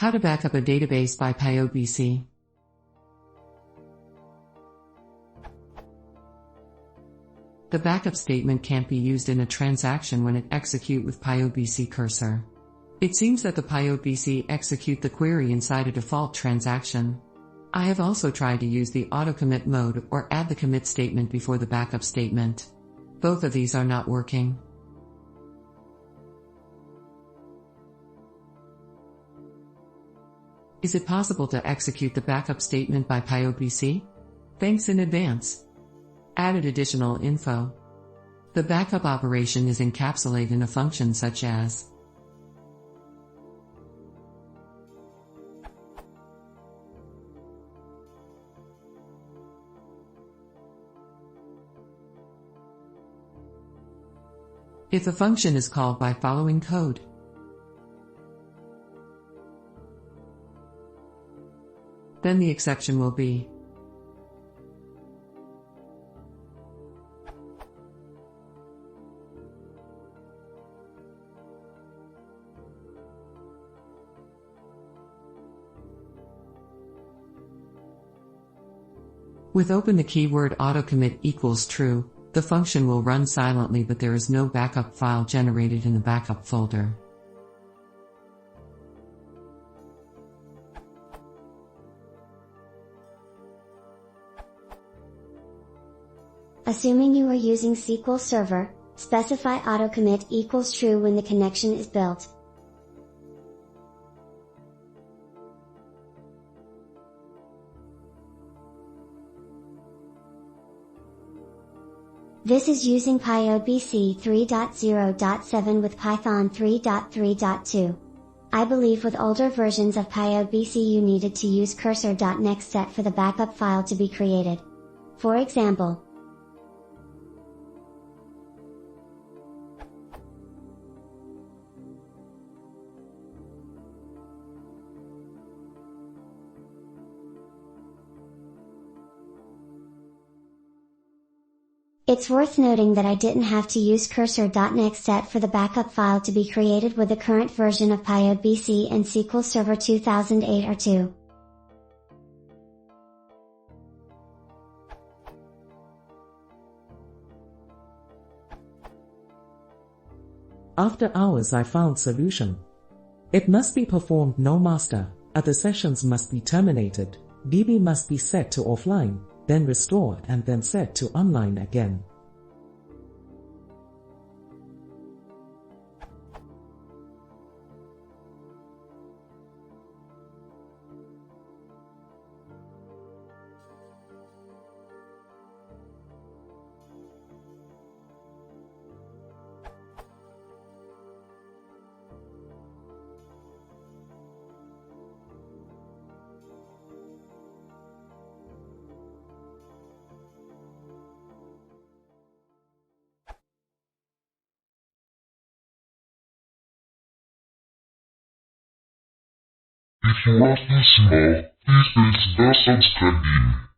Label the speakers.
Speaker 1: How to back up a database by pyodbc. The backup statement can't be used in a transaction when it execute with pyodbc cursor. It seems that the pyodbc execute the query inside a default transaction. I have also tried to use the auto-commit mode or add the commit statement before the backup statement. Both of these are not working. Is it possible to execute the backup statement by pyodbc? Thanks in advance. Added additional info. The backup operation is encapsulated in a function such as if the function is called by following code. Then the exception will be with open the keyword autocommit equals true, the function will run silently but there is no backup file generated in the backup folder.
Speaker 2: Assuming you are using SQL Server, specify autocommit equals true when the connection is built. This is using pyodbc 3.0.7 with Python 3.3.2. I believe with older versions of pyodbc you needed to use cursor.nextSet for the backup file to be created. For example, it's worth noting that I didn't have to use cursor.nextSet for the backup file to be created with the current version of pyodbc and SQL Server 2008 or 2.
Speaker 3: After hours I found solution. It must be performed no master, other sessions must be terminated, DB must be set to offline, then restore and then set to online again.
Speaker 4: If you are still small, please consider subscribing.